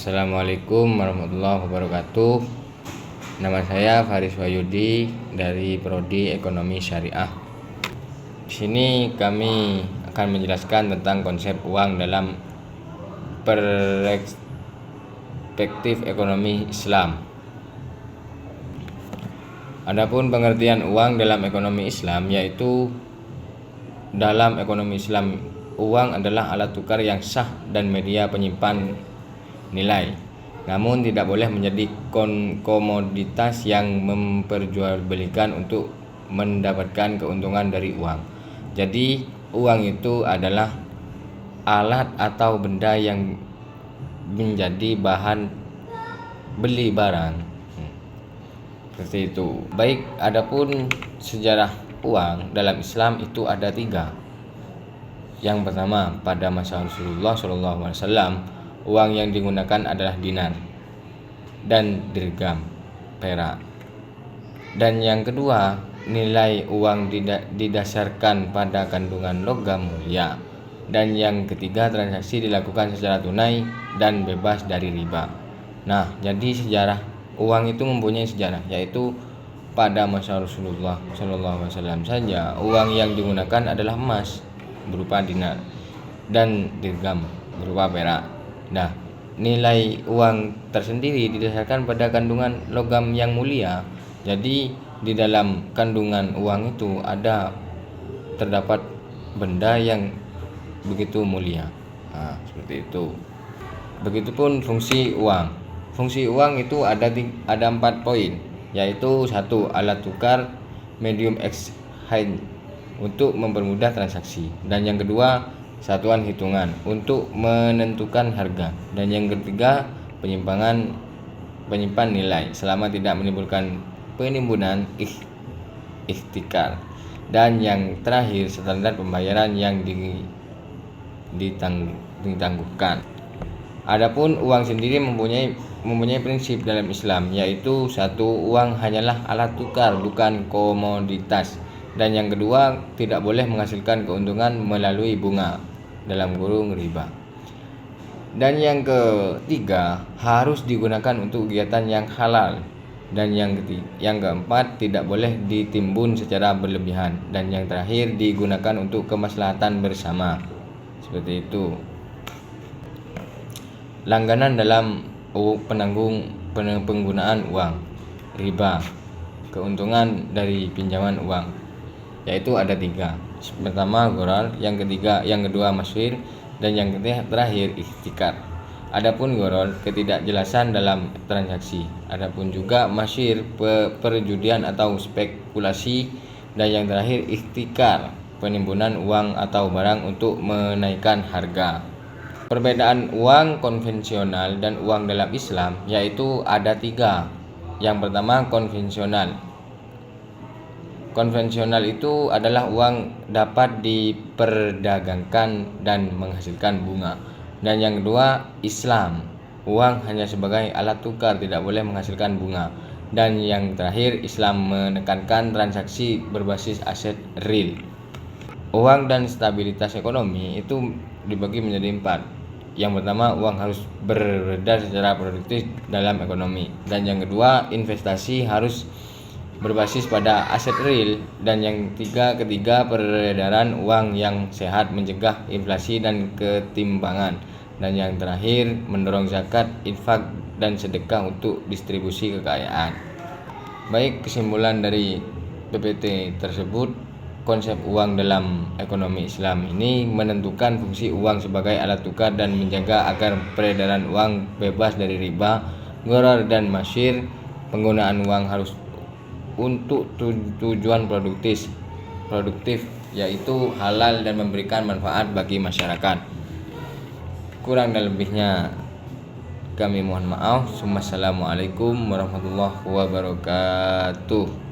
Assalamualaikum warahmatullahi wabarakatuh. Nama saya Faris Wahyudi dari Prodi Ekonomi Syariah. Di sini kami akan menjelaskan tentang konsep uang dalam perspektif ekonomi Islam. Adapun pengertian uang dalam ekonomi Islam, yaitu dalam ekonomi Islam, uang adalah alat tukar yang sah dan media penyimpan nilai, namun tidak boleh menjadi komoditas yang memperjualbelikan untuk mendapatkan keuntungan dari uang. Jadi uang itu adalah alat atau benda yang menjadi bahan beli barang, seperti itu. Baik, adapun sejarah uang dalam Islam itu ada 3. Yang pertama, pada masa Rasulullah SAW, uang yang digunakan adalah dinar dan dirham, perak. Dan yang kedua, nilai uang didasarkan pada kandungan logam mulia. Dan yang ketiga, transaksi dilakukan secara tunai dan bebas dari riba. Nah, jadi sejarah uang itu mempunyai sejarah, yaitu pada masa Rasulullah SAW saja uang yang digunakan adalah emas berupa dinar dan dirham berupa perak. Nah, nilai uang tersendiri didasarkan pada kandungan logam yang mulia. Jadi di dalam kandungan uang itu terdapat benda yang begitu mulia. Nah, seperti itu. Begitupun fungsi uang. Fungsi uang itu ada 4 poin, yaitu 1. Alat tukar, medium exchange untuk mempermudah transaksi. Dan yang kedua, satuan hitungan untuk menentukan harga. Dan yang ketiga, penyimpan nilai selama tidak menimbulkan penimbunan ihtikar. Dan yang terakhir, standar pembayaran yang ditangguhkan. Adapun uang sendiri mempunyai prinsip dalam Islam, yaitu 1. Uang hanyalah alat tukar, bukan komoditas. Dan yang kedua, tidak boleh menghasilkan keuntungan melalui bunga dalam kurung riba. Dan yang ketiga, harus digunakan untuk kegiatan yang halal. Dan yang keempat, tidak boleh ditimbun secara berlebihan. Dan yang terakhir, digunakan untuk kemaslahatan bersama. Seperti itu. Langganan dalam penggunaan uang. Riba, keuntungan dari pinjaman uang, yaitu ada 3. Pertama, ghorar, yang kedua masyir, dan yang terakhir ihtikar. Adapun ghorar, ketidakjelasan dalam transaksi. Adapun juga masyir, perjudian atau spekulasi, dan yang terakhir ihtikar, penimbunan uang atau barang untuk menaikkan harga. Perbedaan uang konvensional dan uang dalam Islam, yaitu ada 3. Yang pertama, konvensional. Konvensional itu adalah uang dapat diperdagangkan dan menghasilkan bunga. Dan yang kedua, Islam. Uang hanya sebagai alat tukar, tidak boleh menghasilkan bunga. Dan yang terakhir, Islam menekankan transaksi berbasis aset real. Uang dan stabilitas ekonomi itu dibagi menjadi 4. Yang pertama, uang harus beredar secara produktif dalam ekonomi. Dan yang kedua, investasi harus berbasis pada aset real. Dan yang ketiga, peredaran uang yang sehat mencegah inflasi dan ketimpangan. Dan yang terakhir, mendorong zakat, infak, dan sedekah untuk distribusi kekayaan. Baik, kesimpulan dari PPT tersebut, konsep uang dalam ekonomi Islam ini menentukan fungsi uang sebagai alat tukar dan menjaga agar peredaran uang bebas dari riba, ghorar, dan masyir. Penggunaan uang harus untuk tujuan produktif, yaitu halal dan memberikan manfaat bagi masyarakat. Kurang dan lebihnya kami mohon maaf. Wassalamualaikum warahmatullahi wabarakatuh.